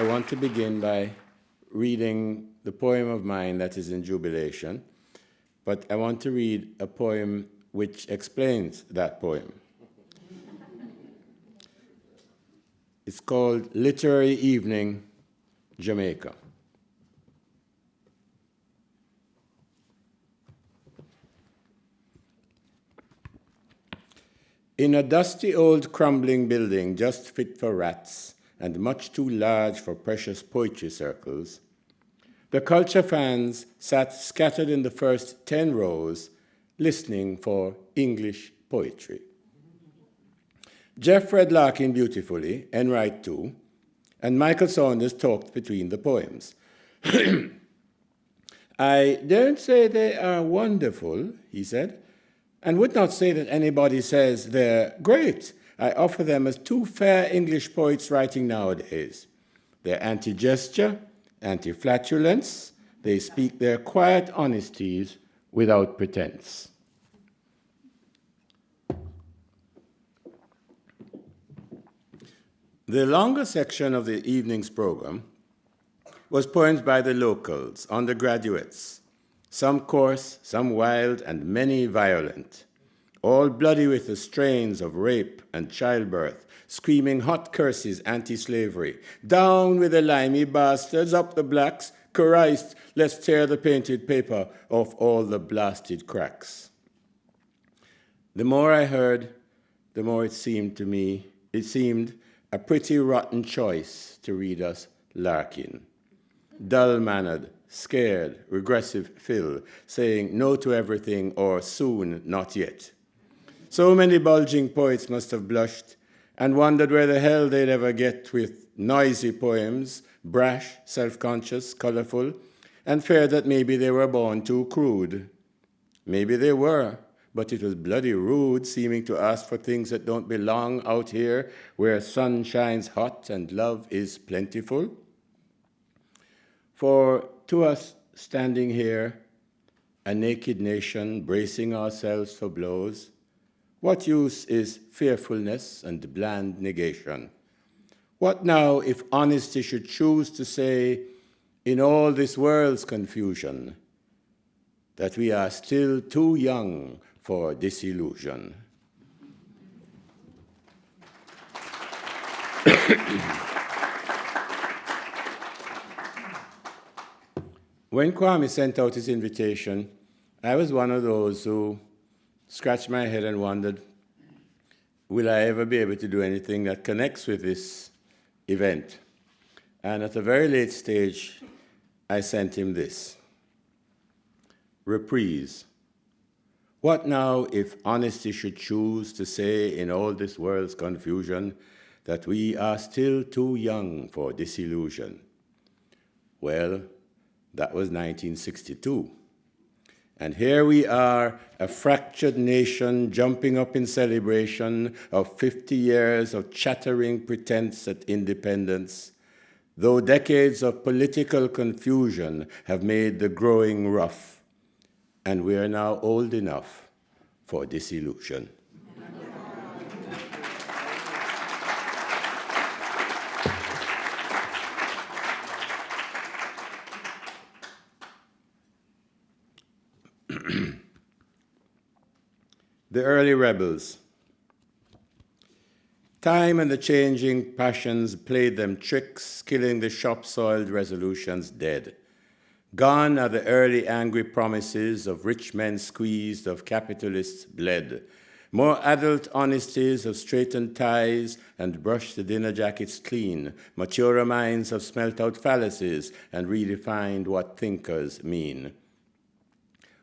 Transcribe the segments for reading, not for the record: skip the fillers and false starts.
want to begin by reading the poem of mine that is in Jubilation, but I want to read a poem which explains that poem. It's called Literary Evening, Jamaica. In a dusty old crumbling building just fit for rats and much too large for precious poetry circles, the culture fans sat scattered in the first 10 rows listening for English poetry. Jeff read Larkin beautifully, Enright too, and Michael Saunders talked between the poems. I don't say they are wonderful, he said, and would not say that anybody says they're great. I offer them as two fair English poets writing nowadays. They're anti-gesture, anti-flatulence. They speak their quiet honesties without pretense. The longer section of the evening's program was poems by the locals, undergraduates, some coarse, some wild, and many violent, all bloody with the strains of rape and childbirth, screaming hot curses anti-slavery. Down with the limey bastards, up the blacks, Christ, let's tear the painted paper off all the blasted cracks. The more I heard, the more it seemed a pretty rotten choice to read us Larkin. Dull-mannered, scared, regressive Phil, saying no to everything or soon, not yet. So many bulging poets must have blushed and wondered where the hell they'd ever get with noisy poems, brash, self-conscious, colorful, and feared that maybe they were born too crude. Maybe they were, but it was bloody rude seeming to ask for things that don't belong out here where sun shines hot and love is plentiful. For to us standing here, a naked nation bracing ourselves for blows, what use is fearfulness and bland negation? What now if honesty should choose to say, in all this world's confusion, that we are still too young for disillusion? When Kwame sent out his invitation, I was one of those who scratched my head and wondered, will I ever be able to do anything that connects with this event? And at a very late stage, I sent him this. Reprise. What now if honesty should choose to say in all this world's confusion that we are still too young for disillusion? Well, that was 1962. And here we are, a fractured nation jumping up in celebration of 50 years of chattering pretense at independence, though decades of political confusion have made the growing rough, and we are now old enough for disillusion. The early rebels. Time and the changing passions played them tricks, killing the shop-soiled resolutions dead. Gone are the early angry promises of rich men squeezed, of capitalists bled. More adult honesties have straightened ties and brushed the dinner jackets clean. Maturer minds have smelt out fallacies and redefined what thinkers mean.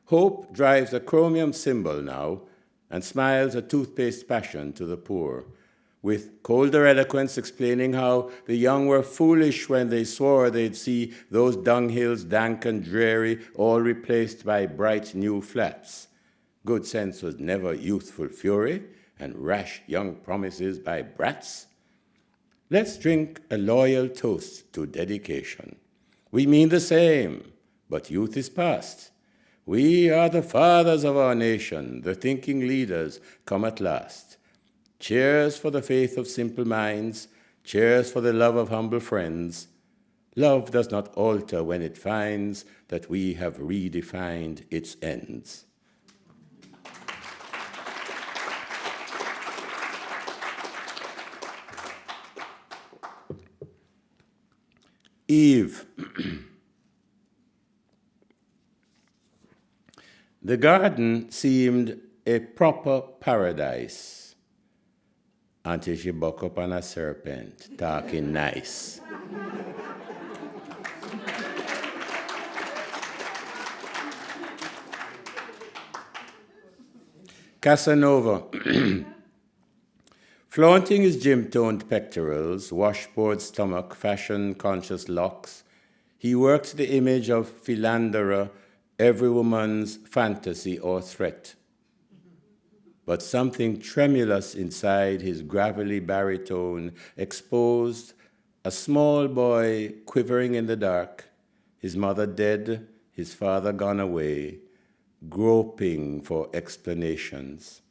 Hope drives a chromium symbol now and smiles a toothpaste passion to the poor, with colder eloquence explaining how the young were foolish when they swore they'd see those dunghills dank and dreary, all replaced by bright new flats. Good sense was never youthful fury, and rash young promises by brats. Let's drink a loyal toast to dedication. We mean the same, but youth is past. We are the fathers of our nation, the thinking leaders come at last. Cheers for the faith of simple minds, cheers for the love of humble friends, Love does not alter when it finds that we have redefined its ends. Eve. The garden seemed a proper paradise until she buck up on a serpent, talking nice. Casanova. Flaunting his gym-toned pectorals, washboard stomach, fashion-conscious locks, he worked the image of philanderer, every woman's fantasy or threat. But something tremulous inside his gravelly baritone exposed a small boy quivering in the dark, his mother dead, his father gone away, groping for explanations.